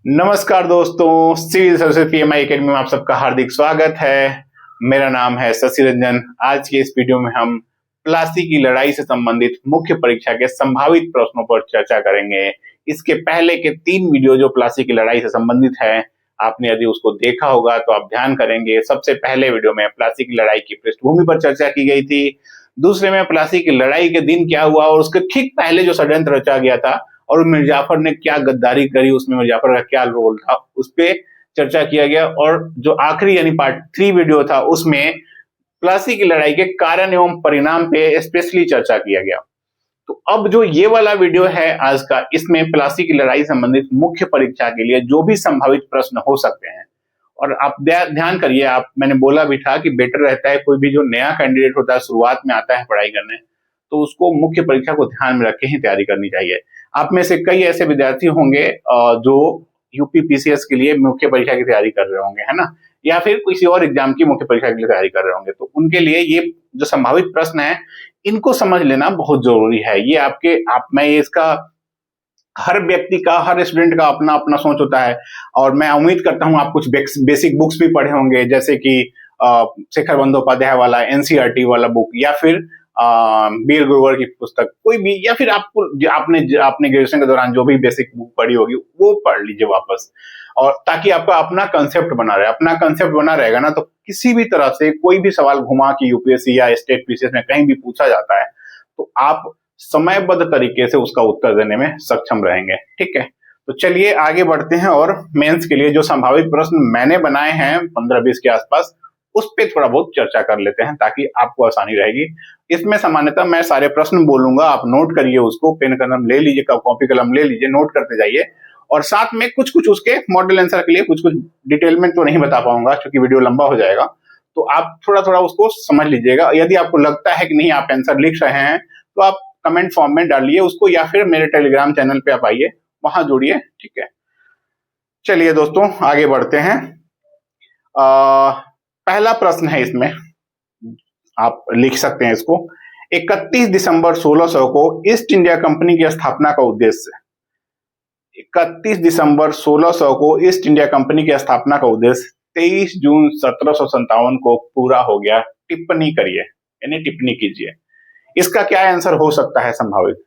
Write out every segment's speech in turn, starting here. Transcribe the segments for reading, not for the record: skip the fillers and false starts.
नमस्कार दोस्तों, civil services PMI academy में आप सबका हार्दिक स्वागत है। मेरा नाम है शशि रंजन। आज के इस वीडियो में हम प्लासी की लड़ाई से संबंधित मुख्य परीक्षा के संभावित प्रश्नों पर चर्चा करेंगे। इसके पहले के 3 वीडियो जो प्लासी की लड़ाई से संबंधित है, आपने यदि उसको देखा होगा तो आप ध्यान करेंगे। सबसे पहले वीडियो में प्लासी की लड़ाई की पृष्ठभूमि पर चर्चा की गई थी। दूसरे में प्लासी की लड़ाई के दिन क्या हुआ और उसके ठीक पहले जो षड्यंत्र रचा गया था और मिर्जाफर ने क्या गद्दारी करी, उसमें मिर्जाफर का क्या रोल था, उस पे चर्चा किया गया। और जो आखिरी यानी पार्ट 3 वीडियो था, उसमें प्लासी की लड़ाई के कारण एवं परिणाम पे स्पेशली चर्चा किया गया। तो अब जो ये वाला वीडियो है आज का, इसमें प्लासी की लड़ाई संबंधित मुख्य परीक्षा के लिए जो भी संभावित प्रश्न हो सकते हैं, और आप ध्यान करिए, आप मैंने बोला भी था कि बेटर रहता है कोई भी जो नया कैंडिडेट होता है, शुरुआत में आता है पढ़ाई करने, तो उसको मुख्य परीक्षा को ध्यान में रख के ही तैयारी करनी चाहिए। आप में से कई ऐसे विद्यार्थी होंगे जो यूपी पीसीएस के लिए मुख्य परीक्षा की तैयारी कर रहे होंगे, है ना, या फिर किसी और एग्जाम की मुख्य परीक्षा के लिए तैयारी कर रहे होंगे। तो उनके लिए ये जो संभावित प्रश्न है, इनको समझ लेना बहुत जरूरी है। ये मैं इसका हर व्यक्ति का, हर स्टूडेंट का अपना अपना सोच होता है। और मैं उम्मीद करता हूं आप कुछ बेसिक बुक्स भी पढ़े होंगे, जैसे कि शेखर बंदोपाध्याय वाला एनसीईआरटी वाला बुक, या फिर वीर गुरुवर की पुस्तक, कोई भी, या फिर आपने ग्रेजुएशन के दौरान जो भी बेसिक बुक पढ़ी होगी वो पढ़ लीजिए वापस, और ताकि आपका अपना कंसेप्ट बना रहे। अपना कंसेप्ट बना रहेगा ना, तो किसी भी तरह से कोई भी सवाल घुमा कि यूपीएससी या स्टेट पीसीएस में कहीं भी पूछा जाता है, तो आप समयबद्ध तरीके से उसका उत्तर देने में सक्षम रहेंगे। ठीक है, तो चलिए आगे बढ़ते हैं और मेंस के लिए जो संभावित प्रश्न मैंने बनाए हैं 15-20 के आसपास, उस पे थोड़ा बहुत चर्चा कर लेते हैं ताकि आपको आसानी रहेगी। इसमें सामान्यतः मैं सारे प्रश्न बोलूंगा, आप नोट करिए उसको, पेन कलम ले लीजिए, कॉपी कलम ले लीजिए, नोट करते जाइए। और साथ में कुछ कुछ उसके मॉडल आंसर के लिए कुछ कुछ डिटेल में तो नहीं बता पाऊंगा क्योंकि वीडियो लंबा हो जाएगा, तो आप थोड़ा थोड़ा उसको समझ लीजिएगा। यदि आपको लगता है कि नहीं आप आंसर लिख रहे हैं, तो आप कमेंट फॉर्म में डालिए उसको, या फिर मेरे टेलीग्राम चैनल पे आप आइए, वहां जुड़िए। ठीक है, चलिए दोस्तों आगे बढ़ते हैं। पहला प्रश्न है, इसमें आप लिख सकते हैं इसको। 31 दिसंबर 1600 को ईस्ट इंडिया कंपनी की स्थापना का उद्देश्य। 31 दिसंबर 1600 को ईस्ट इंडिया कंपनी की स्थापना का उद्देश्य 23 जून 1757 को पूरा हो गया। टिप्पणी करिए, यानी टिप्पणी कीजिए। इसका क्या आंसर हो सकता है संभावित?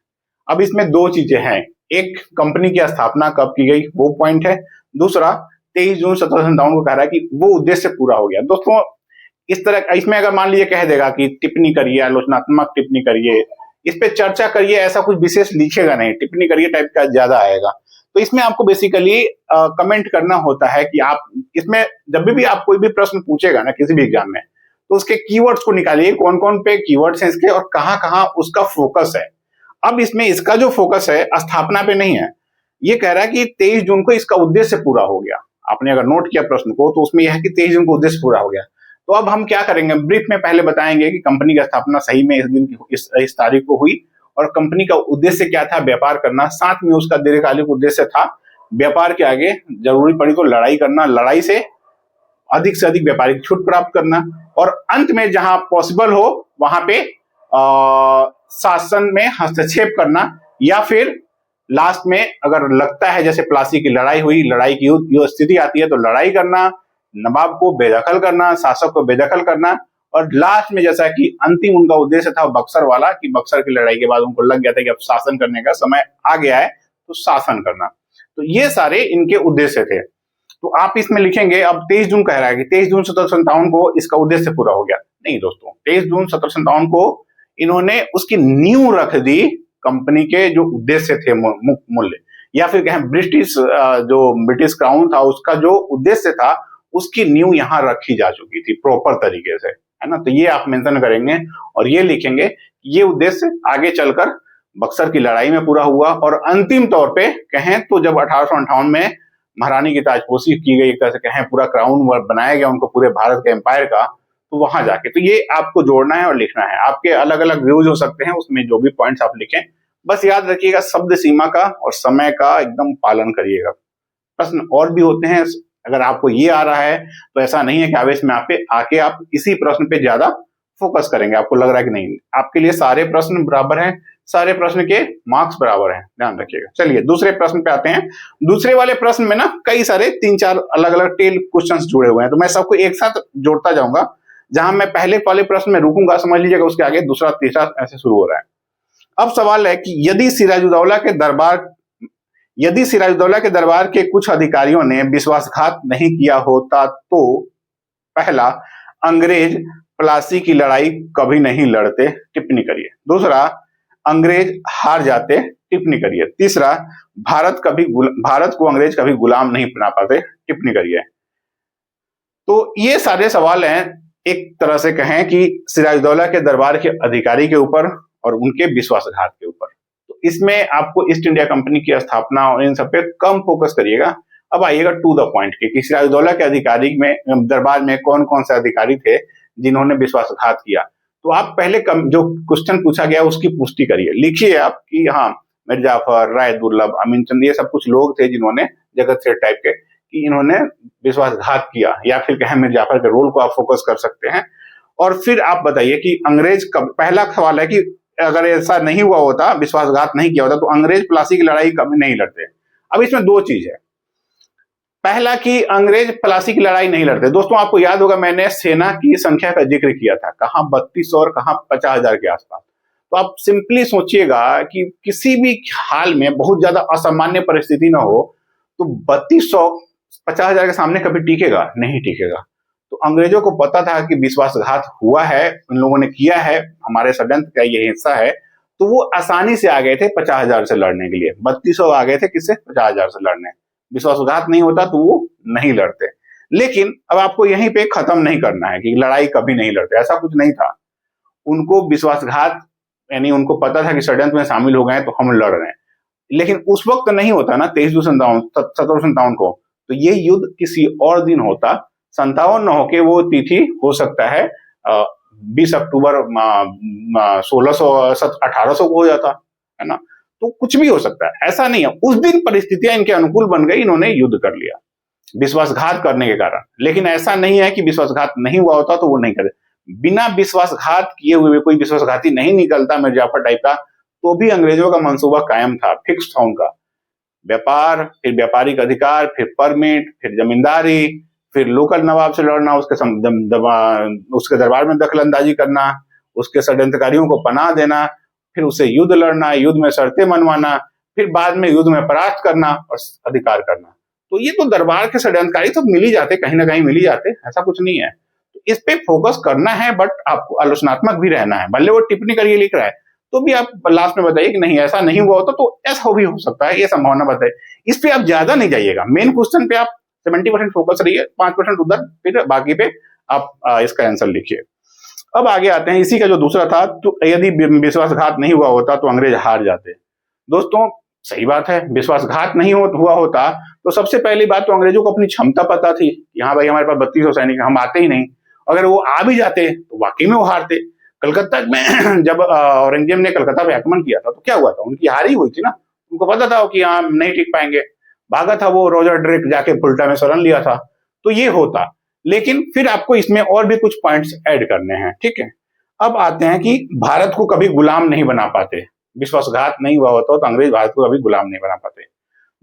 अब इसमें दो चीजें हैं, एक कंपनी की स्थापना कब की गई वो पॉइंट है, दूसरा 23 जून 1757 को कह रहा है कि वो उद्देश्य पूरा हो गया। दोस्तों इस तरह इसमें अगर मान लीजिए कह देगा कि टिप्पणी करिए, आलोचनात्मक टिप्पणी करिए, इस पे चर्चा करिए, ऐसा कुछ विशेष लिखेगा नहीं, टिप्पणी करिए टाइप का ज्यादा आएगा। तो इसमें आपको बेसिकली कमेंट करना होता है कि आप इसमें जब भी आप कोई भी प्रश्न पूछेगा ना किसी भी एग्जाम में, तो उसके कीवर्ड्स को निकालिए, कौन कौन पे कीवर्ड्स हैं इसके और कहां कहां उसका फोकस है। अब इसमें इसका जो फोकस है स्थापना पे नहीं है, ये कह रहा है कि 23 जून को इसका उद्देश्य पूरा हो गया। आपने अगर नोट किया प्रश्न को, तो उसमें यह है कि 23 जून को उद्देश्य पूरा हो गया। तो अब हम क्या करेंगे, ब्रीफ में पहले बताएंगे कि कंपनी की स्थापना सही में इस दिन की इस तारीख को हुई, और कंपनी का उद्देश्य क्या था, व्यापार करना। साथ में उसका दीर्घकालिक उद्देश्य था व्यापार के आगे जरूरी पड़ी तो लड़ाई करना, लड़ाई से अधिक व्यापारिक छूट प्राप्त करना, और अंत में जहां पॉसिबल हो वहां पे शासन में हस्तक्षेप करना, या फिर लास्ट में अगर लगता है जैसे प्लासी की लड़ाई हुई, लड़ाई की युद्ध स्थिति आती है, तो लड़ाई करना, नवाब को बेदखल करना, शासक को बेदखल करना, और लास्ट में जैसा कि अंतिम उनका उद्देश्य था बक्सर वाला, कि बक्सर की लड़ाई के बाद उनको लग गया था कि अब शासन करने का समय आ गया है, तो शासन करना। तो ये सारे इनके उद्देश्य थे। तो आप इसमें लिखेंगे, अब 23 जून कह रहा है कि 23 जून 1757 को इसका उद्देश्य पूरा हो गया। नहीं दोस्तों, 23 जून 1757 को इन्होंने उसकी नींव रख दी, कंपनी के जो उद्देश्य थे मूल्य, या फिर कहें ब्रिटिश क्राउन था उसका जो उद्देश्य था, उसकी नींव यहां रखी जा चुकी थी प्रॉपर तरीके से, है ना। तो ये आप मेंशन करेंगे और ये लिखेंगे ये उद्देश्य आगे चलकर बक्सर की लड़ाई में पूरा हुआ, और अंतिम तौर पे कहें तो जब 1858 में महारानी की ताजपोशी की गई, एक तरह से कहें पूरा क्राउन बनाया गया उनको पूरे भारत के एम्पायर का, तो वहां जाके, तो ये आपको जोड़ना है और लिखना है। आपके अलग अलग व्यूज हो सकते हैं, उसमें जो भी पॉइंट्स आप लिखें, बस याद रखिएगा शब्द सीमा का और समय का एकदम पालन करिएगा। प्रश्न और भी होते हैं, अगर आपको ये आ रहा है तो ऐसा नहीं है कि आवेश में आके आप इसी प्रश्न पे ज्यादा फोकस करेंगे? आपको लग रहा है कि नहीं? आपके लिए सारे प्रश्न बराबर हैं, सारे प्रश्न के मार्क्स बराबर हैं, ध्यान रखिएगा। चलिए दूसरे प्रश्न पे आते हैं। दूसरे वाले प्रश्न में ना कई सारे 3-4 अलग अलग टेल क्वेश्चंस जुड़े हुए हैं, तो मैं सबको एक साथ जोड़ता जाऊंगा। जहां मैं पहले वाले प्रश्न में रुकूंगा, समझ लीजिएगा उसके आगे दूसरा तीसरा ऐसे शुरू हो रहा है। अब सवाल है कि यदि सिराजुद्दौला के दरबार के कुछ अधिकारियों ने विश्वासघात नहीं किया होता तो पहला, अंग्रेज प्लासी की लड़ाई कभी नहीं लड़ते, टिप्पणी करिए। दूसरा, अंग्रेज हार जाते, टिप्पणी करिए। तीसरा, भारत को अंग्रेज कभी गुलाम नहीं बना पाते, टिप्पणी करिए। तो ये सारे सवाल हैं एक तरह से कहें कि सिराजुद्दौला के दरबार के अधिकारी के ऊपर और उनके विश्वासघात के ऊपर। तो इसमें आपको ईस्ट इंडिया कंपनी की स्थापना और इन सब पे कम फोकस करिएगा। अब आइएगा टू द पॉइंट कि सिराजुद्दौला के अधिकारी में दरबार में कौन कौन से अधिकारी थे जिन्होंने विश्वासघात किया। तो आप पहले जो क्वेश्चन पूछा गया उसकी पुष्टि करिए, लिखिए आप कि हाँ मीर जाफर, राय दुर्लभ, अमीन चंद, ये सब कुछ लोग थे जिन्होंने जगत सेठ टाइप के कि इन्होंने विश्वासघात किया, या फिर कहें मीर जाफर के रोल को आप फोकस कर सकते हैं। और फिर आप बताइए कि अंग्रेज कब, पहला सवाल है कि अगर ऐसा नहीं हुआ होता, विश्वासघात नहीं किया होता, तो अंग्रेज प्लासी की लड़ाई कभी नहीं लड़ते। अब इसमें दो चीज है। पहला कि अंग्रेज प्लासी की लड़ाई नहीं लड़ते। दोस्तों आपको याद होगा मैंने सेना की संख्या का जिक्र किया था, कहां 3200 और कहां 50,000 के आसपास। तो आप सिंपली सोचिएगा कि किसी भी हाल में बहुत ज्यादा असामान्य परिस्थिति ना हो तो 3200 50,000 के सामने कभी टिकेगा नहीं, टिकेगा। तो अंग्रेजों को पता था कि विश्वासघात हुआ है, उन लोगों ने किया है, हमारे षड्यंत्र का ये हिस्सा है, तो वो आसानी से आ गए थे 50,000 से लड़ने के लिए। 3200 आ गए थे किससे? 50,000 से लड़ने। विश्वासघात नहीं होता तो वो नहीं लड़ते। लेकिन अब आपको यहीं पे खत्म नहीं करना है कि लड़ाई कभी नहीं लड़ते, ऐसा कुछ नहीं था। उनको विश्वासघात, यानी उनको पता था कि षड्यंत्र में शामिल हो गए तो हम लड़ रहे हैं, लेकिन उस वक्त नहीं होता ना 23/जून 1757 को, तो ये युद्ध किसी और दिन होता। 57 न होके वो तिथि हो सकता है 20 अक्टूबर 1800 को हो जाता है ना। तो कुछ भी हो सकता है, ऐसा नहीं है। उस दिन परिस्थितियां इनके अनुकूल बन गई, इन्होंने युद्ध कर लिया विश्वासघात करने के कारण। लेकिन ऐसा नहीं है कि विश्वासघात नहीं हुआ होता तो वो नहीं करते। बिना विश्वासघात किए हुए कोई विश्वासघाती नहीं निकलता मिर्जा जाफर टाइप का, तो भी अंग्रेजों का मंसूबा कायम था, फिक्स था उनका। व्यापार, फिर व्यापारिक अधिकार, फिर परमिट, फिर जमींदारी, फिर लोकल नवाब से लड़ना, उसके दरबार में दखलंदाजी करना, उसके षड्यंत्रकारियों को पनाह देना, फिर उसे युद्ध लड़ना, युद्ध में शर्तें मनवाना, फिर बाद में युद्ध में परास्त करना और अधिकार करना। तो ये तो दरबार के षड्यंत्रकारी तो मिल ही जाते, कहीं ना कहीं मिल ही जाते, ऐसा कुछ नहीं है। तो इस पे फोकस करना है, बट आपको आलोचनात्मक भी रहना है। भले वो टिप्पणी करिए लिख रहा है तो भी आप लास्ट में बताइए कि नहीं ऐसा नहीं हुआ होता, तो ऐसा भी हो सकता है, ये संभावना बताइए। इस पे आप ज्यादा नहीं जाइएगा, मेन क्वेश्चन पे आप 70% फोकस रहिए, 5% उधर, फिर बाकी पे आप इसका आंसर लिखिए। अब आगे आते हैं, इसी का जो दूसरा था, तो यदि विश्वासघात नहीं हुआ होता तो अंग्रेज हार जाते। दोस्तों सही बात है, विश्वासघात नहीं हुआ होता तो सबसे पहली बात तो अंग्रेजों को अपनी क्षमता पता थी, यहाँ भाई हमारे पास 3200 सैनिक, हम आते ही नहीं। अगर वो आ भी जाते तो वाकई में वो हारते। कलकत्ता में जब औरंगजेब ने कलकत्ता पे आक्रमण किया था तो क्या हुआ था, उनकी हार ही हुई थी ना। उनको पता था कि हाँ नहीं टिक पाएंगे, भागा था वो रॉजर ड्रेक, जाके फुल्टा में शरण लिया था, तो ये होता। लेकिन फिर आपको इसमें और भी कुछ पॉइंट्स ऐड करने हैं, ठीक है। अब आते हैं कि भारत को कभी गुलाम नहीं बना पाते, विश्वासघात नहीं हुआ होता तो अंग्रेज भारत को कभी गुलाम नहीं बना पाते।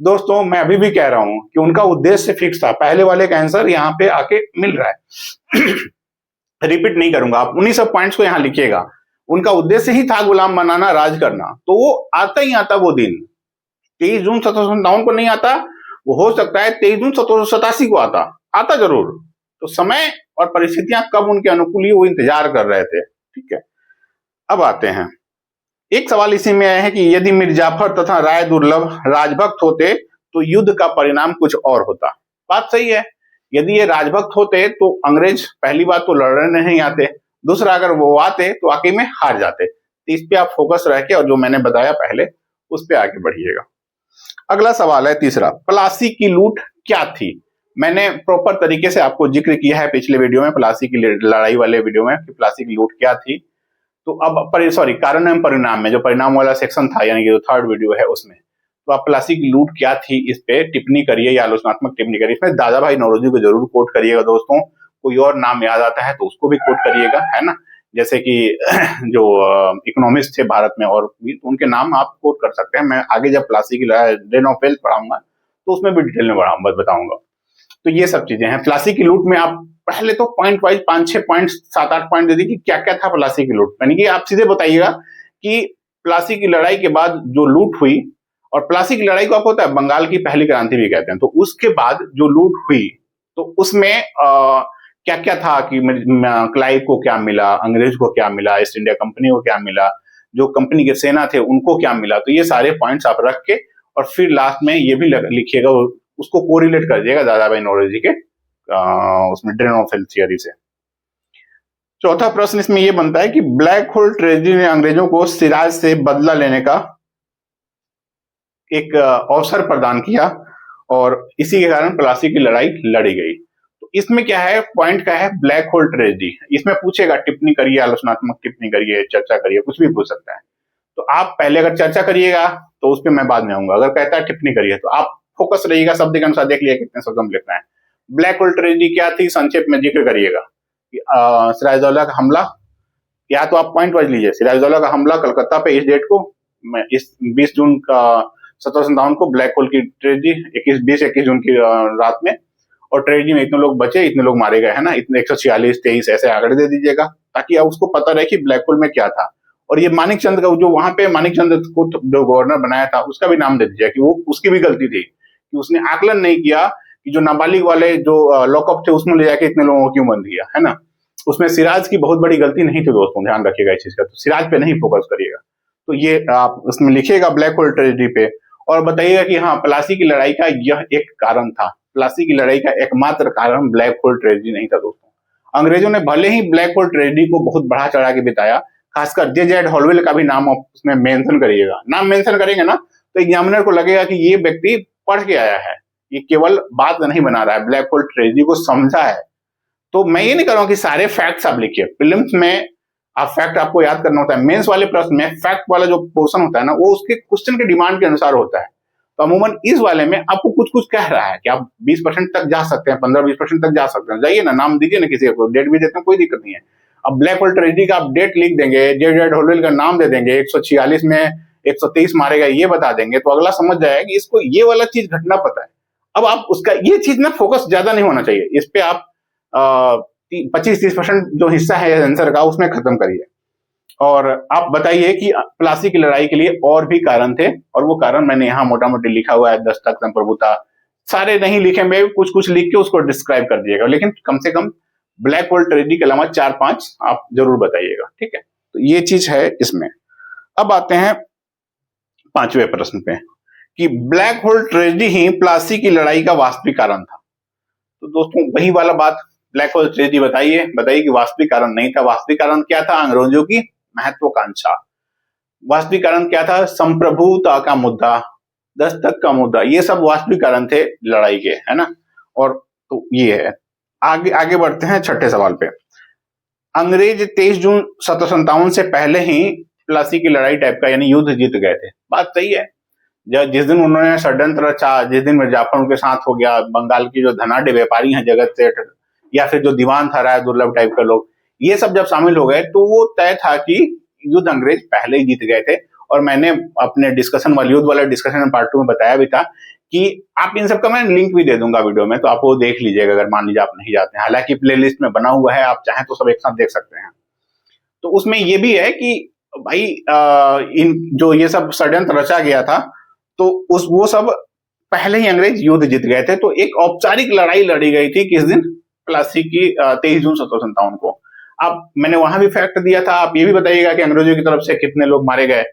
दोस्तों मैं अभी भी कह रहा हूं कि उनका उद्देश्य फिक्स था, पहले वाले का आंसर यहाँ पे आके मिल रहा है। रिपीट नहीं करूंगा, आप उन्हीं सब पॉइंट्स को यहाँ लिखिएगा। उनका उद्देश्य ही था गुलाम बनाना, राज करना, तो वो आता ही आता वो दिन 23 जून 1757 को नहीं आता, वो हो सकता है 23 जून 1787 को आता जरूर। तो समय और परिस्थितियां कब उनके अनुकूल ही वो इंतजार कर रहे थे, ठीक है। अब आते हैं, एक सवाल इसी में आया है कि यदि मीर जाफर तथा राय दुर्लभ राजभक्त होते तो युद्ध का परिणाम कुछ और होता। बात सही है, यदि ये राजभक्त होते तो अंग्रेज पहली बात तो लड़ने नहीं आते, दूसरा अगर वो आते तो वाकई में हार जाते। तो इस पे आप फोकस रह के और जो मैंने बताया पहले उस पे आगे बढ़िएगा। अगला सवाल है तीसरा, प्लासी की लूट क्या थी। मैंने प्रॉपर तरीके से आपको जिक्र किया है पिछले वीडियो में, प्लासी की लड़ाई वाले वीडियो में, कि प्लासी की लूट क्या थी। तो अब कारण एवं परिणाम में जो परिणाम वाला सेक्शन था, यानी कि जो थर्ड वीडियो है उसमें, तो आप प्लासी की लूट क्या थी इस पे टिप्पणी करिए या आलोचनात्मक टिप्पणी करिए। इसमें दादा भाई नौरोजी को जरूर कोट करिएगा दोस्तों, कोई और नाम याद आता है तो उसको भी कोट करिएगा, है ना। जैसे कि जो इकोनॉमिस्ट थे भारत में और भी, तो उनके नाम आप कोट कर सकते हैं। मैं आगे जब प्लासी की रेन ऑफ वेल्थ पढ़ाऊंगा तो उसमें भी डिटेल में बताऊंगा। तो ये सब चीजें हैं प्लासी की लूट में। आप पहले तो पॉइंट वाइज 5-6 पॉइंट 7-8 पॉइंट दे दी कि क्या क्या था प्लासी की लूट, यानी कि आप सीधे बताइएगा कि प्लासी की लड़ाई के बाद जो लूट हुई, और प्लासी की लड़ाई को आपको पता है बंगाल की पहली क्रांति भी कहते हैं, तो उसके बाद जो लूट हुई तो उसमें क्या क्या था कि क्लाइव को क्या मिला, अंग्रेज को क्या मिला, ईस्ट इंडिया कंपनी को क्या मिला, जो कंपनी के सेना थे उनको क्या मिला। तो ये सारे पॉइंट्स आप रख के और फिर लास्ट में ये भी लिखिएगा, उसको कोरिलेट कर दिएगा दादाभाई नौरोजी के उसमें ड्रेन ऑफ वेल्थ थियरी से। चौथा प्रश्न इसमें यह बनता है कि ब्लैक होल ट्रेजेडी ने अंग्रेजों को सिराज से बदला लेने का एक अवसर प्रदान किया और इसी के कारण प्लासी की लड़ाई लड़ी गई। तो इसमें क्या है, पॉइंट क्या है, ब्लैक होल ट्रेजेडी। इसमें पूछेगा टिप्पणी करिए, आलोचनात्मक टिप्पणी करिए, चर्चा करिए, कुछ भी पूछ सकता है। तो आप पहले अगर चर्चा करिएगा तो उस पर मैं बाद में आऊंगा, अगर कहता है टिप्पणी करिए तो आप फोकस रहिएगा, शब्द के अनुसार देख लिया कितने शब्द हम लिखना है। ब्लैक होल ट्रेजेडी क्या थी, संक्षेप में जिक्र करिएगा। सिराजदौला का हमला, या तो आप पॉइंट वाइज लीजिए, सिराजदौला का हमला कलकत्ता पे इस डेट को, इस 20 जून का 1757 को ब्लैक होल की ट्रेजेडी 20-21 जून की रात में, और ट्रेजेडी में इतने लोग बचे, इतने लोग मारे गए, है ना, इतने 146, 23 ऐसे आंकड़े दे दीजिएगा ताकि उसको पता रहे कि ब्लैक होल में क्या था। और ये मानिक चंद का जो वहां पे मानिक चंद को जो गवर्नर बनाया था उसका भी नाम दे दीजिए कि वो उसकी भी गलती थी कि उसने आकलन नहीं किया कि जो नाबालिग वाले जो लॉकअप थे उसमें ले जाके इतने लोगों को क्यों बंद किया, है ना। उसमें सिराज की बहुत बड़ी गलती नहीं थी दोस्तों, ध्यान रखिएगा इस चीज का। तो सिराज पे नहीं फोकस करिएगा, तो ये आप उसमें लिखिएगा ब्लैक होल ट्रेजेडी पे, और बताइएगा कि हाँ प्लासी की लड़ाई का यह एक कारण था। प्लासी की लड़ाई का एकमात्र कारण ब्लैक होल ट्रेजेडी नहीं था दोस्तों। अंग्रेजों ने भले ही ब्लैक होल ट्रेजेडी को बहुत बढ़ा चढ़ा के बिताया, खासकर जे.जेड हॉलवेल का भी नाम उसमें मेंशन करिएगा। नाम मेंशन करेंगे ना तो एग्जामिनर को लगेगा कि ये व्यक्ति पढ़ के आया है, ये केवल बात नहीं बना रहा है, ब्लैक होल ट्रेजेडी को समझा है। तो मैं ये नहीं कर रहा हूं कि सारे फैक्ट्स आप लिखिए, प्रीलिम्स में आप फैक्ट आपको याद करना होता है, मेंस वाले प्रश्न में फैक्ट वाला जो पोर्शन होता है ना वो उसके क्वेश्चन के डिमांड के अनुसार होता है। तो अमूमन इस वाले में आपको कुछ कुछ कह रहा है कि आप 20% तक जा सकते हैं, 15-20% तक जा सकते हैं, जाइए ना, नाम दीजिए ना, किसी को डेट भी देते हैं, कोई दिक्कत नहीं है। अब ब्लैक होल ट्रेजेडी का आप डेट लिख देंगे, जे.जेड हॉलवेल का नाम दे देंगे, 146 में 123 मारेगा ये बता देंगे, तो अगला समझ जाएगा कि इसको ये वाला चीज घटना पता है। अब आप उसका ये चीज ना फोकस ज्यादा नहीं होना चाहिए इस पे, आप 25-30% जो हिस्सा है आंसर का उसमें खत्म करिए और आप बताइए कि प्लासी की लड़ाई के लिए और भी कारण थे, और वो कारण मैंने यहाँ मोटा मोटी लिखा हुआ है, दस्तक, संप्रभुता, सारे नहीं लिखे, मैं कुछ कुछ लिख के उसको डिस्क्राइब कर दिएगा, लेकिन कम से कम ब्लैक होल ट्रेजेडी के अलावा 4-5 आप जरूर बताइएगा, ठीक है। तो ये चीज है इसमें। अब आते हैं 5वें प्रश्न पे कि ब्लैक होल ट्रेजेडी ही प्लासी की लड़ाई का वास्तविक कारण था। तो दोस्तों वही वाला बात, ब्लैक होल ट्रेजेडी बताइए कि वास्तविक कारण नहीं था। वास्तविक कारण क्या था, अंग्रेजों की महत्वाकांक्षा। वास्तविक कारण क्या था, संप्रभुता का मुद्दा, दस्तक का मुद्दा, ये सब वास्तविक कारण थे लड़ाई के, है ना। और तो ये है, आगे बढ़ते हैं 6ठे सवाल पे। अंग्रेज 23 जून 1757 से पहले ही प्लासी की लड़ाई टाइप का यानी युद्ध जीत गए थे, बात सही है। जिस दिन उन्होंने षड्यंत्र रचा, जिस दिन मिर्जाफर उनके साथ हो गया, बंगाल की जो धनाढ़ व्यापारी हैं जगत सेठ या फिर जो दीवान था राय दुर्लभ टाइप के लोग, ये सब जब शामिल हो गए तो वो तय था कि युद्ध अंग्रेज पहले ही जीत गए थे। और मैंने अपने डिस्कशन वाले युद्ध वाले डिस्कशन पार्ट 2 में बताया भी था कि आप इन सबका मैं लिंक भी दे दूंगा वीडियो में, तो आप वो देख लीजिएगा अगर मान लीजिए आप नहीं जाते हैं। हालांकि प्लेलिस्ट में बना हुआ है, आप चाहें तो सब एक साथ देख सकते हैं। तो उसमें ये भी है कि भाई इन जो ये सब षड्यंत्र रचा गया था तो वो सब पहले ही अंग्रेज युद्ध जीत गए थे। तो एक औपचारिक लड़ाई लड़ी गई थी किस दिन, प्लासी की 23 जून 1757 को। अब मैंने वहां भी फैक्ट दिया था, आप ये भी बताइएगा कि अंग्रेजों की तरफ से कितने लोग मारे गए,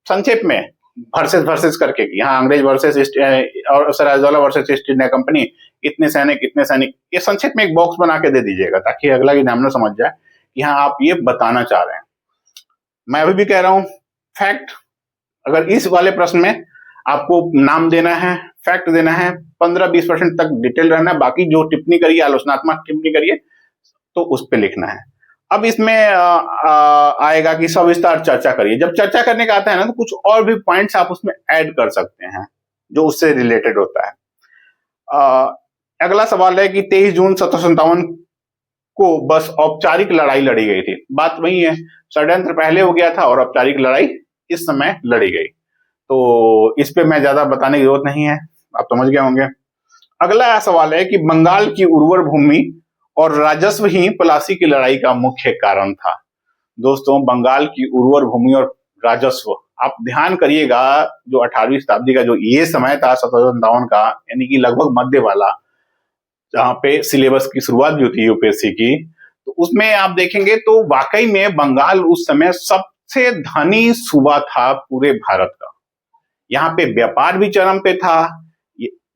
संक्षेप में वर्सेस करके, यहाँ अंग्रेज वर्सेस और सिराजदौला वर्सेस ईस्ट इंडिया कंपनी, इतने सैनिक, ये संक्षेप में एक बॉक्स बना के दे दीजिएगा ताकि अगला एग्जामिनर समझ जाए कि हाँ आप ये बताना चाह रहे हैं। मैं अभी भी कह रहा हूं फैक्ट, अगर इस वाले प्रश्न में आपको नाम देना है, फैक्ट देना है, 15-20% तक डिटेल रहना है, बाकी जो टिप्पणी करिए, आलोचनात्मक टिप्पणी करिए तो उस पर लिखना है। अब इसमें आएगा कि सविस्तार चर्चा करिए। जब चर्चा करने का आता है ना तो कुछ और भी पॉइंट्स आप उसमें ऐड कर सकते हैं जो उससे रिलेटेड होता है। अगला सवाल है कि 23 जून 1757 को बस औपचारिक लड़ाई लड़ी गई थी। बात वही है, षड्यंत्र पहले हो गया था और औपचारिक लड़ाई इस समय लड़ी गई। तो इस पे मैं ज्यादा बताने की जरूरत नहीं है, आप समझ गए होंगे। अगला सवाल है कि बंगाल की उर्वर भूमि और राजस्व ही प्लासी की लड़ाई का मुख्य कारण था। दोस्तों, बंगाल की उर्वर भूमि और राजस्व, आप ध्यान करिएगा, जो 18वीं शताब्दी का जो ये समय था 1757 का, यानी कि लगभग मध्य वाला, जहां पे सिलेबस की शुरुआत भी होती है यूपीएससी की, तो उसमें आप देखेंगे तो वाकई में बंगाल उस समय सबसे धनी सूबा था पूरे भारत का। यहाँ पे व्यापार भी चरम पे था,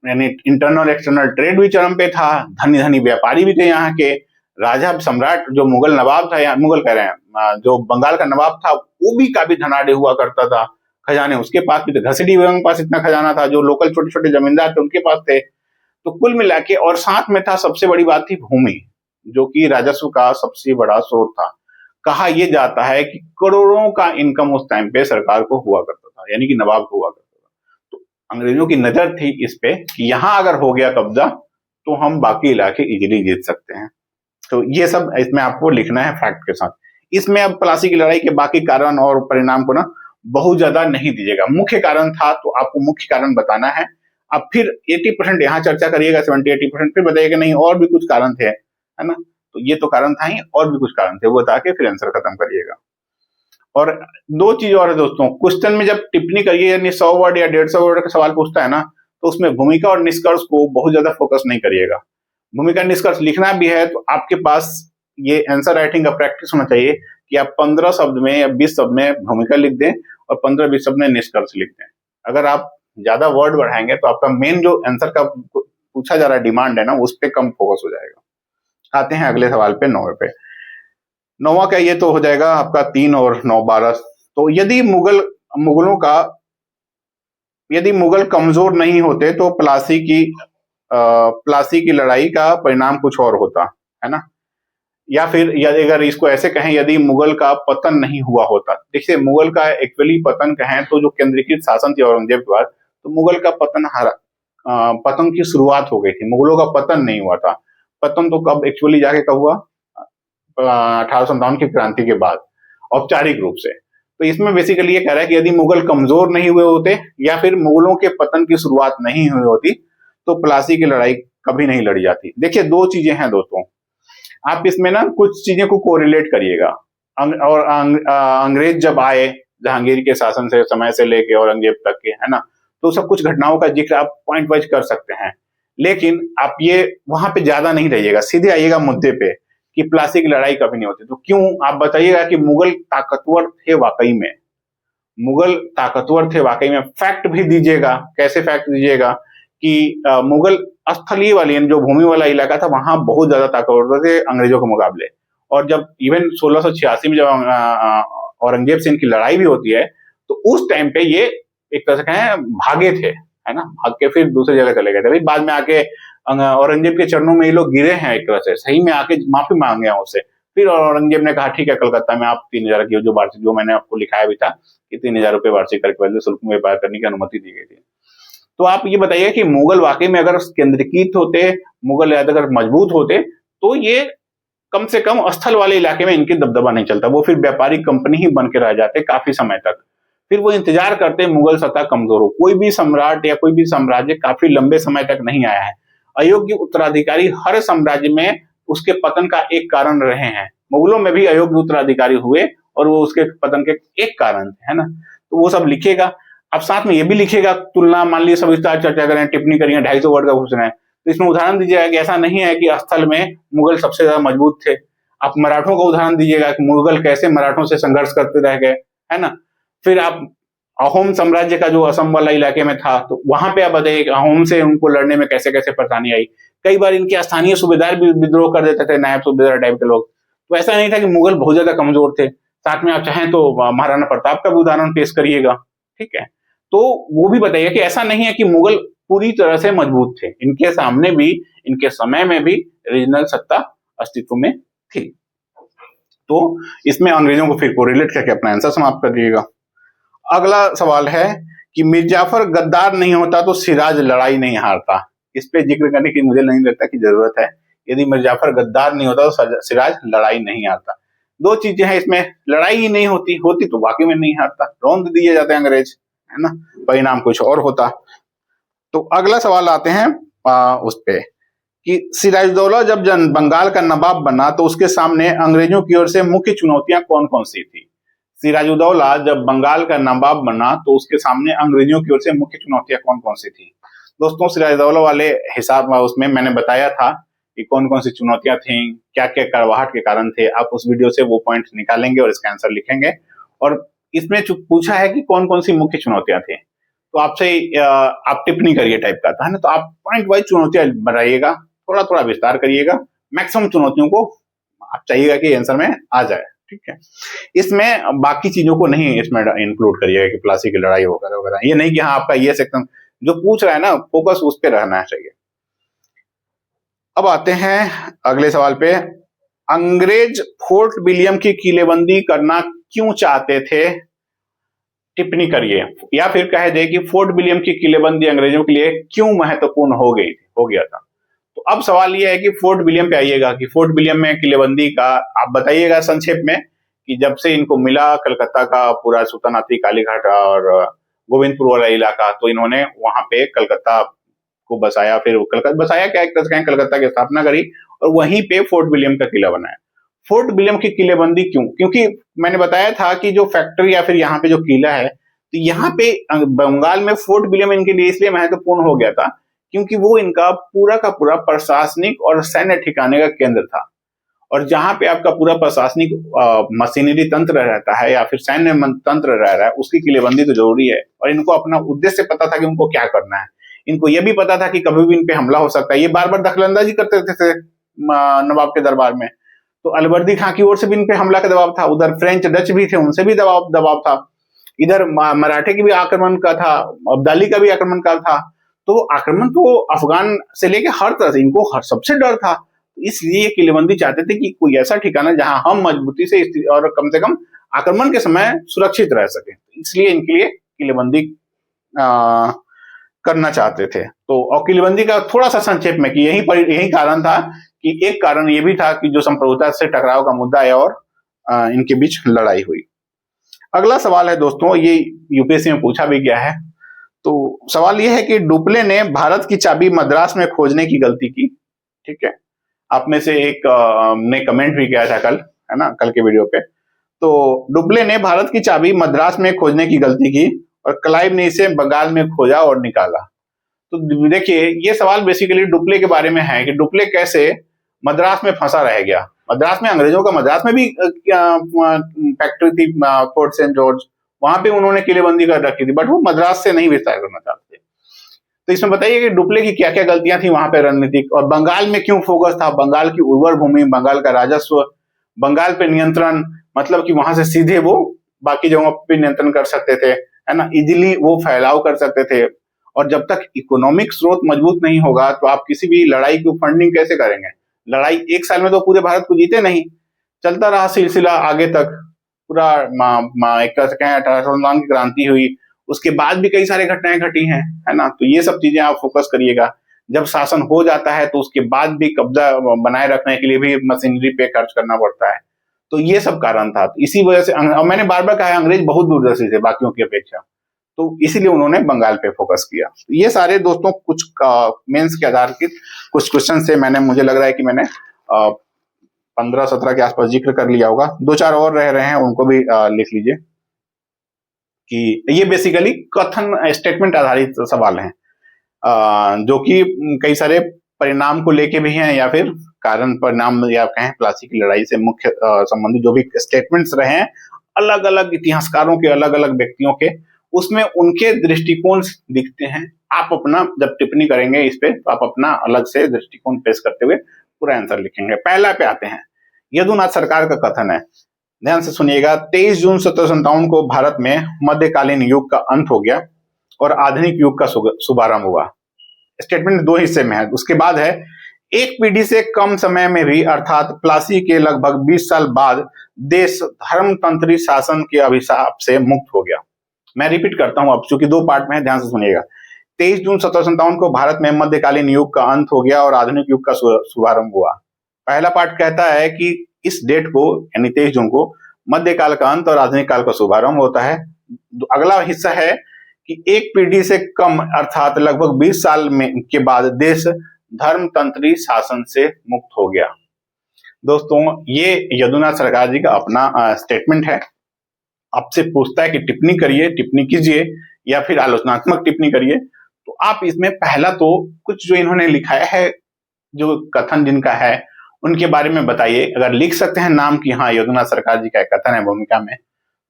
यानी इंटरनल एक्सटर्नल ट्रेड भी चरम पे था, धनी धनी व्यापारी भी थे यहाँ के। राजा सम्राट जो मुगल नवाब था, या मुगल कह रहे हैं, जो बंगाल का नवाब था, वो भी काफी धनाढ़ हुआ करता था। खजाने उसके पास भी थे, घसीटी बेगम के पास इतना खजाना था, जो लोकल छोटे छोटे जमींदार थे उनके पास थे। तो कुल मिला के, और साथ में था, सबसे बड़ी बात थी भूमि, जो कि राजस्व का सबसे बड़ा स्रोत था। कहा यह जाता है कि करोड़ों का इनकम उस टाइम पे सरकार को हुआ करता था, यानी कि नवाब को हुआ करता था। तो अंग्रेजों की नजर थी इस पे कि यहां अगर हो गया कब्जा तो हम बाकी इलाके इजीली जीत सकते हैं। तो ये सब इसमें आपको लिखना है फैक्ट के साथ। इसमें अब प्लासी की लड़ाई के बाकी कारण और परिणाम को ना बहुत ज्यादा नहीं दीजिएगा, मुख्य कारण था तो आपको मुख्य कारण बताना है। अब फिर 80% यहाँ चर्चा करिएगा, 70-80% फिर बताइएगा नहीं और भी कुछ कारण थे, है ना। तो ये तो कारण था ही, और भी कुछ कारण थे, वो बता के फिर आंसर खत्म करिएगा। और दो चीज और है दोस्तों, क्वेश्चन में जब टिप्पणी करिए, यानी 100 वर्ड या 150 वर्ड का सवाल पूछता है ना, तो उसमें भूमिका और निष्कर्ष को बहुत ज्यादा फोकस नहीं करिएगा। भूमिका निष्कर्ष लिखना भी है तो आपके पास ये आंसर राइटिंग का प्रैक्टिस होना चाहिए कि आप 15 शब्द में या 20 शब्द में भूमिका लिख दें और 15-20 शब्द में निष्कर्ष लिख दें। अगर आप ज्यादा वर्ड बढ़ाएंगे तो आपका मेन जो आंसर का पूछा जा रहा है डिमांड है ना, उस पर कम फोकस हो जाएगा। आते हैं अगले सवाल पे, 9वें पे। 9वां का ये तो हो जाएगा आपका 3 और 9 12। तो यदि मुगल कमजोर नहीं होते तो प्लासी की लड़ाई का परिणाम कुछ और होता, है ना। या फिर अगर इसको ऐसे कहें, यदि मुगल का पतन नहीं हुआ होता। देखिए, मुगल का एक्चुअली पतन कहें तो जो केंद्रीकृत शासन थी औरंगजेब के बाद, तो मुगल का पतन की शुरुआत हो गई थी, मुगलों का पतन नहीं हुआ था। पतन तो कब एक्चुअली जाके कब हुआ, 1857 की क्रांति के बाद, औपचारिक रूप से। तो इसमें बेसिकली ये कह रहा है कि यदि मुगल कमजोर नहीं हुए होते या फिर मुगलों के पतन की शुरुआत नहीं हुई होती तो प्लासी की लड़ाई कभी नहीं लड़ी जाती। देखिए, दो चीजें हैं दोस्तों, आप इसमें ना कुछ चीजें को कोरिलेट करिएगा। अंग्रेज जब आए जहांगीर के शासन से समय से लेके औरंगजेब तक के, है ना, तो सब कुछ घटनाओं का जिक्र आप पॉइंट वाइज कर सकते हैं, लेकिन आप ये वहां पे ज्यादा नहीं रहिएगा, सीधे आइएगा मुद्दे पे कि प्लासी की लड़ाई कभी नहीं होती। तो क्यों, आप बताइएगा कि मुगल ताकतवर थे वाकई में, मुगल ताकतवर थे वाकई में। फैक्ट भी दीजिएगा, कैसे फैक्ट दीजिएगा कि मुगल स्थलीय वाली जो भूमि वाला इलाका था वहां बहुत ज्यादा ताकतवर थे अंग्रेजों के मुकाबले। और जब इवन 1686 में जब औरंगजेब से इनकी लड़ाई भी होती है तो उस टाइम पे ये एक तरह से कहें भागे थे, है ना, भाग के फिर दूसरी जगह चले गए थे। भाई बाद में आके औरंगजेब के चरणों में ये लोग गिरे हैं, एक तरह से सही में आके माफी मांगे हैं उससे। फिर औरंगजेब ने कहा ठीक है, कलकत्ता में आप 3000 की जो वार्षिक, जो मैंने आपको लिखाया भी था कि 3000 रुपये वार्षिक कर के शुल्क में व्यापार करने की अनुमति दी गई थी। तो आप ये बताइए कि मुगल वाकई में अगर केंद्रीकृत होते, मुगल अगर मजबूत होते तो ये कम से कम स्थल वाले इलाके में इनकी दबदबा नहीं चलता, वो फिर व्यापारिक कंपनी ही बन के रह जाते काफी समय तक। फिर वो इंतजार करते मुगल सत्ता कमजोर हो। कोई भी सम्राट या कोई भी साम्राज्य काफी लंबे समय तक नहीं आया है। अयोग्य उत्तराधिकारी हर साम्राज्य में उसके पतन का एक कारण रहे हैं। मुगलों में भी अयोग्य उत्तराधिकारी हुए और वो उसके पतन के एक कारण थे, है ना। तो वो सब लिखेगा। अब साथ में ये भी लिखेगा तुलना, मान लीजिए सब विस्तार चर्चा करें, टिप्पणी करेंगे, 250 वर्ड का क्वेश्चन है तो इसमें उदाहरण दीजिएगा कि ऐसा नहीं है कि स्थल में मुगल सबसे ज्यादा मजबूत थे। आप मराठों का उदाहरण दीजिएगा कि मुगल कैसे मराठों से संघर्ष करते रह गए, है ना। फिर आप अहोम साम्राज्य का जो असम वाला इलाके में था तो वहां पे आप बताइए अहोम से उनको लड़ने में कैसे कैसे परेशानी आई। कई बार इनके स्थानीय सूबेदार भी विद्रोह कर देते थे, नायब सूबेदार टाइप के लोग। तो ऐसा नहीं था कि मुगल बहुत ज्यादा कमजोर थे। साथ में आप चाहें तो महाराणा प्रताप का भी उदाहरण पेश करिएगा, ठीक है। तो वो भी बताइए कि ऐसा नहीं है कि मुगल पूरी तरह से मजबूत थे, इनके सामने भी, इनके समय में भी रीजनल सत्ता अस्तित्व में थी। तो इसमें अंग्रेजों को फिर कोरिलेट करके अपना आंसर समाप्त कर दीजिएगा। अगला सवाल है कि मिर्जाफर गद्दार नहीं होता तो सिराज लड़ाई नहीं हारता। इस पे जिक्र करने की मुझे नहीं लगता कि जरूरत है, यदि मीर जाफर गद्दार नहीं होता तो सिराज लड़ाई नहीं हारता। दो चीजें हैं इसमें, लड़ाई ही नहीं होती तो वाकई में नहीं हारता, रौंद दिए जाते अंग्रेज, है ना, परिणाम कुछ और होता। तो अगला सवाल आते हैं उस पे कि सिराजुद्दौला जब बंगाल का नवाब बना तो उसके सामने अंग्रेजों की ओर से मुख्य चुनौतियां कौन कौन सी थी? सिराजुद्दौला जब बंगाल का नवाब बना तो उसके सामने अंग्रेजों की ओर से मुख्य चुनौतियां कौन कौन सी थी? दोस्तों, सिराजुद्दौला वाले हिसाब में उसमें मैंने बताया था कि कौन कौन सी चुनौतियां थी, क्या क्या कड़वाहट के कारण थे। आप उस वीडियो से वो पॉइंट निकालेंगे और इसका आंसर लिखेंगे। और इसमें पूछा है कि कौन कौन सी मुख्य चुनौतियां थी, तो आपसे आप टिप्पणी करिए टाइप का था, है ना। तो आप पॉइंट वाइज चुनौतियां बढ़ाइएगा, थोड़ा थोड़ा विस्तार करिएगा, मैक्सिमम चुनौतियों को आप चाहिएगा कि आंसर में आ जाए, ठीक है। इसमें बाकी चीजों को नहीं इसमें इंक्लूड करिएगा कि प्लासी की लड़ाई वगैरह वगैरह, ये नहीं कि हाँ आपका ये सेक्शन जो पूछ रहा है ना, फोकस उस पर रहना चाहिए। अब आते हैं अगले सवाल पे, अंग्रेज फोर्ट विलियम की किलेबंदी करना क्यों चाहते थे? टिप्पणी करिए, या फिर कह दे कि फोर्ट विलियम की किलेबंदी अंग्रेजों के लिए क्यों महत्वपूर्ण हो गया था। तो अब सवाल यह है कि फोर्ट विलियम पे आइएगा कि फोर्ट विलियम में किलेबंदी का आप बताइएगा संक्षेप में कि जब से इनको मिला कलकत्ता का पूरा सुल्तानाती कालीघाट और गोविंदपुर वाला इलाका, तो इन्होंने वहां पे कलकत्ता को बसाया, फिर कलकत्ता बसाया क्या, एक तरह से कलकत्ता की स्थापना करी और वहीं पे फोर्ट विलियम का किला बनाया। फोर्ट विलियम की किलेबंदी क्यों? क्योंकि मैंने बताया था कि जो फैक्ट्री या फिर यहाँ पे जो किला है, तो यहाँ पे बंगाल में फोर्ट विलियम इनके लिए इसलिए महत्वपूर्ण हो गया था क्योंकि वो इनका पूरा का पूरा प्रशासनिक और सैन्य ठिकाने का केंद्र था। और जहां पे आपका पूरा प्रशासनिक मशीनरी तंत्र रहता है या फिर सैन्य तंत्र रह रहा है, उसकी किलेबंदी तो जरूरी है। और इनको अपना उद्देश्य पता था कि उनको क्या करना है, इनको यह भी पता था कि कभी भी इन पे हमला हो सकता है। ये बार बार दखलंदाजी करते थे नवाब के दरबार में, तो अलवर्दी खां की ओर से भी इन पे हमला का दबाव था, उधर फ्रेंच डच भी थे, उनसे भी दबाव था, इधर मराठे की भी आक्रमण का था, अब्दाली का भी आक्रमण का था। तो आक्रमण तो अफगान से लेके हर तरह से इनको सबसे डर था। इसलिए किलेबंदी चाहते थे कि कोई ऐसा ठिकाना जहां हम मजबूती से और कम से कम आक्रमण के समय सुरक्षित रह सके, इसलिए इनके लिए किलेबंदी करना चाहते थे। तो और किलेबंदी का थोड़ा सा संक्षेप में कि यही कारण था कि एक कारण ये भी था कि जो संप्रभुता से टकराव का मुद्दा है और इनके बीच लड़ाई हुई। अगला सवाल है दोस्तों, ये यूपीएससी में पूछा भी गया है। तो सवाल ये है कि डुप्ले ने भारत की चाबी मद्रास में खोजने की गलती की, ठीक है। आप में से एक ने कमेंट भी किया था कल, है ना, कल के वीडियो पे। तो डुप्ले ने भारत की चाबी मद्रास में खोजने की गलती की और क्लाइव ने इसे बंगाल में खोजा और निकाला। तो देखिए, ये सवाल बेसिकली डुप्ले के बारे में है कि डुप्ले कैसे मद्रास में फंसा रह गया। मद्रास में अंग्रेजों का मद्रास में भी फैक्ट्री थी, फोर्ट सेंट जॉर्ज, वहां पे उन्होंने किलेबंदी कर रखी थी, बट वो मद्रास से नहीं विस्तार करना चाहते। तो इसमें बताइए कि डुप्ले की क्या क्या गलतियां थी वहां पे रणनीतिक, और बंगाल में क्यों फोकस था। बंगाल की उर्वर भूमि, बंगाल का राजस्व, बंगाल पे नियंत्रण, मतलब कि वहां से सीधे वो बाकी जगहों पे नियंत्रण कर सकते थे, है ना, इजिली वो फैलाव कर सकते थे। और जब तक इकोनॉमिक स्रोत मजबूत नहीं होगा तो आप किसी भी लड़ाई की फंडिंग कैसे करेंगे। लड़ाई एक साल में तो पूरे भारत को जीते नहीं, चलता रहा सिलसिला आगे तक, पूरा एक तरह से कहें 1859 की क्रांति हुई, उसके बाद भी कई सारे घटनाएं घटी हैं, है ना। तो ये सब चीजें आप फोकस करिएगा। जब शासन हो जाता है तो उसके बाद भी कब्जा बनाए रखने के लिए भी मशीनरी पे खर्च करना पड़ता है। तो ये सब कारण था। तो इसी वजह से मैंने बार बार कहा है, अंग्रेज बहुत दूरदर्शी थे बाकियों की अपेक्षा, तो इसीलिए उन्होंने बंगाल पे फोकस किया। तो ये सारे दोस्तों कुछ मेंस के आधार के कुछ क्वेश्चन से मुझे लग रहा है कि मैंने 15-17 के आसपास जिक्र कर लिया होगा। 2-4 और रह रहे हैं, उनको भी लिख लीजिए कि ये बेसिकली कथन स्टेटमेंट आधारित सवाल हैं, जो कि कई सारे परिणाम को लेके भी हैं या फिर कारण परिणाम या कहें प्लासी की लड़ाई से मुख्य संबंधित जो भी स्टेटमेंट्स रहे हैं, अलग अलग इतिहासकारों के, अलग अलग व्यक्तियों के, उसमें उनके दृष्टिकोण दिखते हैं। आप अपना जब टिप्पणी करेंगे इस पे, तो आप अपना अलग से दृष्टिकोण पेश करते हुए पूरा आंसर लिखेंगे। पहला पे आते हैं, यदुनाथ सरकार का कथन है, ध्यान से सुनिएगा। 23 जून 1757 को भारत में मध्यकालीन युग का अंत हो गया और आधुनिक युग का शुभारंभ हुआ। स्टेटमेंट 2 हिस्से में है। उसके बाद है, एक पीढ़ी से कम समय में भी अर्थात प्लासी के लगभग 20 साल बाद देश धर्मतंत्री शासन के अभिशाप से मुक्त हो गया। मैं रिपीट करता हूं अब, चूंकि 2 पार्ट में है, ध्यान से सुनिएगा। 23 जून 1757 को भारत में मध्यकालीन युग का अंत हो गया और आधुनिक युग का शुभारंभ हुआ। पहला पार्ट कहता है कि इस डेट को यानी 23 जून को मध्यकाल का अंत और आधुनिक काल का शुभारंभ होता है। अगला हिस्सा है कि एक पीढ़ी से कम अर्थात लगभग 20 साल में के बाद देश धर्मतंत्री शासन से मुक्त हो गया। दोस्तों, ये यदुनाथ सरकार जी का अपना स्टेटमेंट है। आपसे पूछता है कि टिप्पणी करिए, टिप्पणी कीजिए या फिर आलोचनात्मक टिप्पणी करिए। तो आप इसमें पहला तो कुछ जो इन्होंने लिखाया है, जो कथन जिनका है उनके बारे में बताइए। अगर लिख सकते हैं नाम कि हाँ यदुनाथ सरकार जी का कथन है भूमिका में,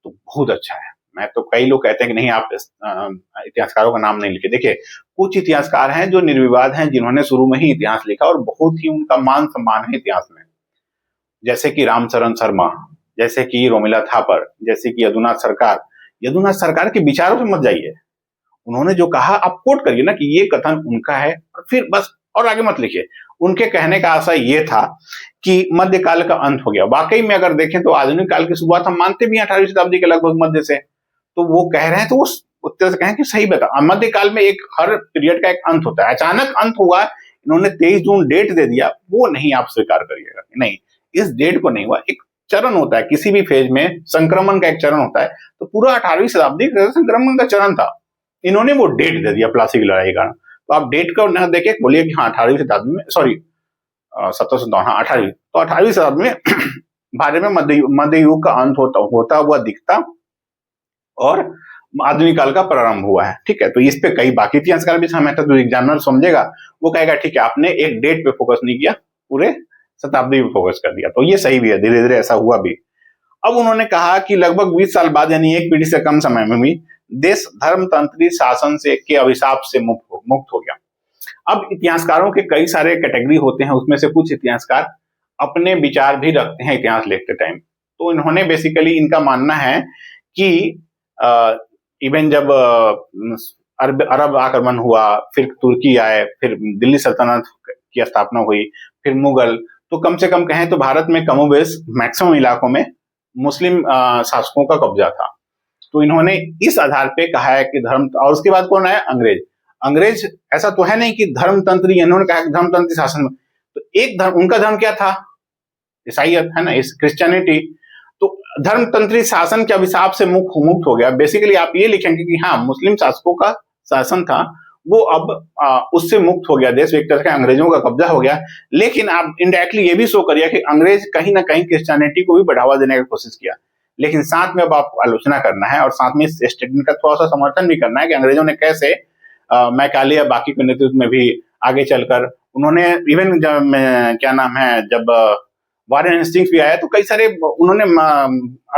तो बहुत अच्छा है। मैं तो कई लोग कहते हैं कि नहीं आप इतिहासकारों का नाम नहीं लिखे। देखिए, कुछ इतिहासकार हैं जो निर्विवाद हैं, जिन्होंने शुरू में ही इतिहास लिखा और बहुत ही उनका मान सम्मान है इतिहास में, जैसे कि रामचरण शर्मा, जैसे कि रोमिला थापर, जैसे कि यदुनाथ सरकार। यदुनाथ सरकार के विचारों पे मत जाइए, उन्होंने जो कहा आप कोट करिए ना कि ये कथन उनका है और फिर बस और आगे मत लिखिए। उनके कहने का आशय ये था कि मध्यकाल का अंत हो गया। वाकई में अगर देखें तो आधुनिक काल की शुरुआत हम मानते भी हैं 18वीं शताब्दी के लगभग मध्य से। तो वो कह रहे हैं तो उस उत्तर से कहें कि सही बता, मध्यकाल में एक हर पीरियड का एक अंत होता है। अचानक अंत हुआ, इन्होंने 23 जून डेट दे दिया, वो नहीं आप स्वीकार करिएगा। नहीं, इस डेट को नहीं हुआ, एक चरण होता है किसी भी फेज में, संक्रमण का एक चरण होता है। तो पूरा 18वीं शताब्दी संक्रमण का चरण था, इन्होंने वो डेट दे दिया प्लासी की लड़ाई का। तो आप डेट को न देखे बोलिए कि हाँ 18वीं शताब्दी में, सॉरी 1757, हाँ 18वीं, तो 18वीं शताब्दी में भारत में मध्य युग का अंत होता हुआ दिखता और आधुनिक काल का प्रारंभ हुआ है। ठीक है, तो इस पे कई बाकी इतिहासकार भी सहमत है। तो एग्जामिनर समझेगा, वो कहेगा ठीक है आपने एक डेट पे फोकस नहीं किया, पूरे शताब्दी पे फोकस कर दिया। तो ये सही भी है, धीरे धीरे ऐसा हुआ भी। अब उन्होंने कहा कि लगभग 20 साल बाद यानी एक पीढ़ी से कम समय में भी देश धर्मतंत्री शासन से के अभिशाप से मुक्त हो गया। अब इतिहासकारों के कई सारे कैटेगरी होते हैं, उसमें से कुछ इतिहासकार अपने विचार भी रखते हैं इतिहास लिखते टाइम। तो इन्होंने बेसिकली, इनका मानना है कि इवन जब अरब आक्रमण हुआ, फिर तुर्की आए, फिर दिल्ली सल्तनत की स्थापना हुई, फिर मुगल, तो कम से कम कहें तो भारत में कमोबेश मैक्सिमम इलाकों में मुस्लिम शासकों का कब्जा था। तो इन्होंने इस आधार पे कहा है कि धर्म, और उसके बाद कौन आया? अंग्रेज ऐसा तो है नहीं कि धर्मतंत्री, इन्होंने कहा कि धर्मतंत्री शासन। तो एक धर्म, उनका धर्म क्या था? ईसाईयत है ना, क्रिश्चियनिटी। तो धर्मतंत्री शासन के अभिशाप से मुक्त हो गया। बेसिकली आप ये लिखेंगे कि हाँ मुस्लिम शासकों का शासन था, वो अब उससे मुक्त हो गया, देश एक तरह का अंग्रेजों का कब्जा हो गया। लेकिन आप इनडायरेक्टली ये भी शो करिए कि अंग्रेज कहीं ना कहीं क्रिश्चियनिटी को भी बढ़ावा देने की कोशिश किया। लेकिन साथ में अब आपको आलोचना करना है और साथ में इस स्टेटमेंट का थोड़ा सा समर्थन भी करना है कि अंग्रेजों ने कैसे मैकाले या बाकी के नेतृत्व में भी आगे चलकर उन्होंने इवन क्या नाम है, जब वारेन हेस्टिंग्स भी आया तो कई सारे उन्होंने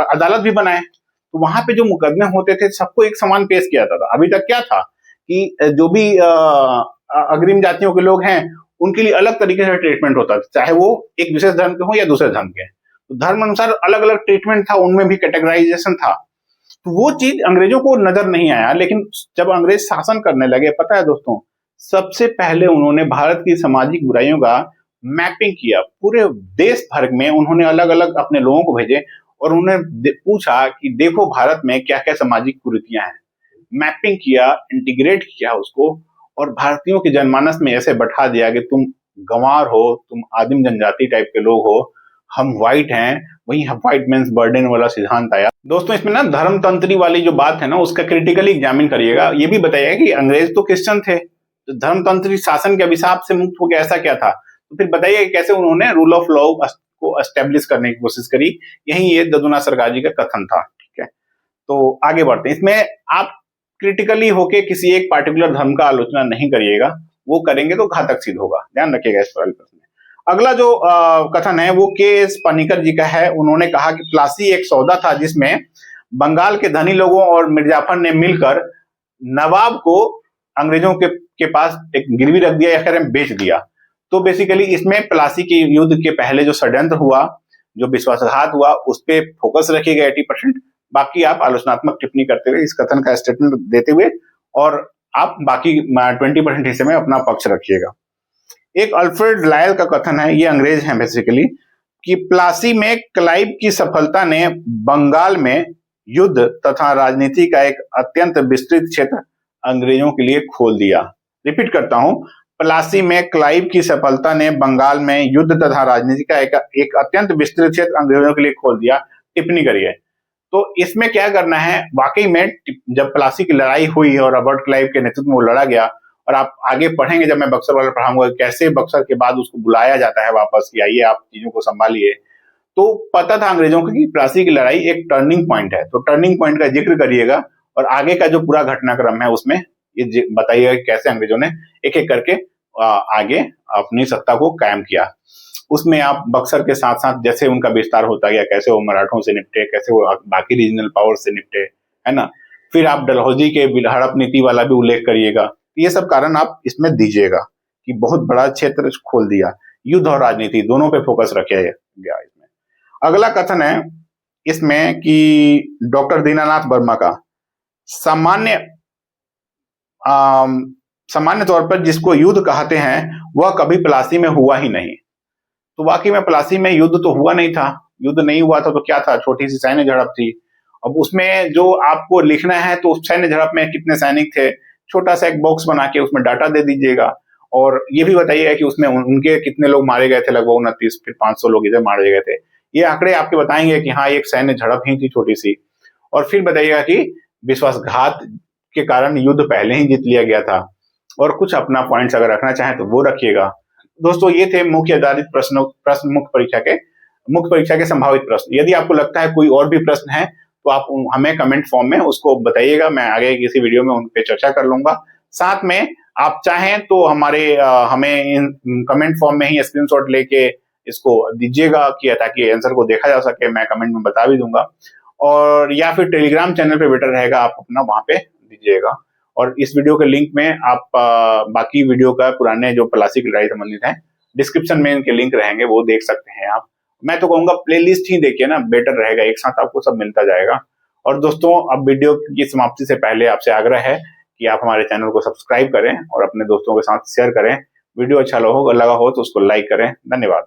अदालत भी बनाए। तो वहां पे जो मुकदमे होते थे सबको एक समान पेश किया जाता था। अभी तक क्या था कि जो भी अग्रिम जातियों के लोग हैं उनके लिए अलग तरीके से ट्रीटमेंट होता था, चाहे वो एक विशेष धर्म के हो या दूसरे धर्म के। तो धर्म अनुसार अलग अलग ट्रीटमेंट था, उनमें भी कैटेगराइजेशन था। तो वो चीज अंग्रेजों को नजर नहीं आया। लेकिन जब अंग्रेज शासन करने लगे, पता है दोस्तों, सबसे पहले उन्होंने भारत की सामाजिक बुराइयों का मैपिंग किया। पूरे देश भर में उन्होंने अलग अलग अपने लोगों को भेजे और उन्होंने पूछा कि देखो भारत में क्या क्या सामाजिक कुरीतियां हैं। मैपिंग किया, इंटीग्रेट किया उसको, और भारतीयों के जनमानस में ऐसे बैठा दिया कि तुम गंवार हो, तुम आदिम जनजाति टाइप के लोग हो, हम व्हाइट हैं, वही व्हाइट मेंस बर्डन वाला सिद्धांत आया। दोस्तों, इसमें ना धर्मतंत्री वाली जो बात है ना, उसका क्रिटिकली एग्जामिन करिएगा। ये भी बताइएगा कि अंग्रेज तो क्रिश्चियन थे, तो धर्मतंत्री शासन के अभिशाप से मुक्त हो गया, ऐसा क्या था? तो फिर बताइए कैसे उन्होंने रूल ऑफ लॉ को एस्टेब्लिश करने की कोशिश करी। यही ये यदुनाथ सरकार जी का कथन था। ठीक है, तो आगे बढ़ते हैं। इसमें आप क्रिटिकली होके किसी एक पार्टिकुलर धर्म का आलोचना नहीं करिएगा, वो करेंगे तो घातक सिद्ध होगा, ध्यान रखिएगा इस वाले प्रश्न में। अगला जो कथन है वो के.एस. पनिकर जी का है। उन्होंने कहा कि प्लासी एक सौदा था जिसमें बंगाल के धनी लोगों और मिर्जाफर ने मिलकर नवाब को अंग्रेजों के पास एक गिरवी रख दिया या फिर बेच दिया। तो बेसिकली इसमें प्लासी के युद्ध के पहले जो षड्यंत्र हुआ, जो विश्वासघात हुआ, उस पर फोकस रखिएगा 80%। बाकी आप आलोचनात्मक टिप्पणी करते हुए, इस कथन का स्टेटमेंट देते हुए, और आप बाकी 20% हिस्से में अपना पक्ष रखिएगा। एक अल्फ्रेड लायल का कथन है, ये अंग्रेज हैं बेसिकली, कि प्लासी में क्लाइव की सफलता ने बंगाल में युद्ध तथा राजनीति का एक अत्यंत विस्तृत क्षेत्र अंग्रेजों के लिए खोल दिया। रिपीट करता हूं, प्लासी में क्लाइव की सफलता ने बंगाल में युद्ध तथा राजनीति का एक अत्यंत विस्तृत क्षेत्र अंग्रेजों के लिए खोल दिया। टिप्पणी करिए। तो इसमें क्या करना है, वाकई में जब प्लासी की लड़ाई हुई और रॉबर्ट क्लाइव के नेतृत्व में वो लड़ा गया, और आप आगे पढ़ेंगे जब मैं बक्सर वाला पढ़ाऊंगा कैसे बक्सर के बाद उसको बुलाया जाता है वापस कि आइए आप चीजों को संभालिए, तो पता था अंग्रेजों को कि प्लासी की लड़ाई एक टर्निंग पॉइंट है। तो टर्निंग पॉइंट का जिक्र करिएगा और आगे का जो पूरा घटनाक्रम है उसमें ये बताइएगा कि कैसे अंग्रेजों ने एक एक करके आगे अपनी सत्ता को कायम किया। उसमें आप बक्सर के साथ साथ जैसे उनका विस्तार होता गया, कैसे वो मराठों से निपटे, कैसे वो बाकी रीजनल पावर से निपटे, है ना। फिर आप डलहौजी के हड़प नीति वाला भी उल्लेख करिएगा। ये सब कारण आप इसमें दीजिएगा कि बहुत बड़ा क्षेत्र खोल दिया। युद्ध और राजनीति दोनों पे फोकस रखा गया इसमें। अगला कथन है इसमें कि डॉक्टर दीनानाथ वर्मा का सामान्य तौर पर जिसको युद्ध कहते हैं वह कभी प्लासी में हुआ ही नहीं। तो वाकई में प्लासी में युद्ध तो हुआ नहीं था। युद्ध नहीं हुआ था तो क्या था, छोटी सी सैन्य झड़प थी। अब उसमें जो आपको लिखना है तो सैन्य झड़प में कितने सैनिक थे, छोटा सा एक बॉक्स बना के उसमें डाटा दे दीजिएगा। और ये भी बताइएगा कि उसमें उनके कितने लोग मारे गए थे, लगभग 29, फिर 500 लोग इधर मारे गए थे। ये आंकड़े आपके बताएंगे कि हाँ एक सैन्य झड़प ही थी छोटी सी। और फिर बताइएगा कि विश्वासघात के कारण युद्ध पहले ही जीत लिया गया था। और कुछ अपना पॉइंट्स अगर रखना चाहें तो वो रखिएगा। दोस्तों ये थे मुख्य आधारित प्रश्न मुख्य परीक्षा के संभावित प्रश्न। यदि आपको लगता है कोई और भी प्रश्न है तो आप हमें कमेंट फॉर्म में उसको बताइएगा, मैं आगे किसी वीडियो में उन पे चर्चा कर लूंगा। साथ में आप चाहें तो हमें इन कमेंट फॉर्म में ही स्क्रीनशॉट लेके इसको दीजिएगा कि ताकि आंसर को देखा जा सके, मैं कमेंट में बता भी दूंगा। और या फिर टेलीग्राम चैनल पे बेटर रहेगा, आप अपना वहां पे दीजिएगा। और इस वीडियो के लिंक में आप बाकी वीडियो का पुराने जो प्लासी की लड़ाई संबंधित है डिस्क्रिप्शन में इनके लिंक रहेंगे, वो देख सकते हैं आप। मैं तो कहूंगा प्लेलिस्ट ही देखिए ना, बेटर रहेगा, एक साथ आपको सब मिलता जाएगा। और दोस्तों अब वीडियो की समाप्ति से पहले आपसे आग्रह है कि आप हमारे चैनल को सब्सक्राइब करें और अपने दोस्तों के साथ शेयर करें। वीडियो अच्छा लगा हो तो उसको लाइक करें। धन्यवाद।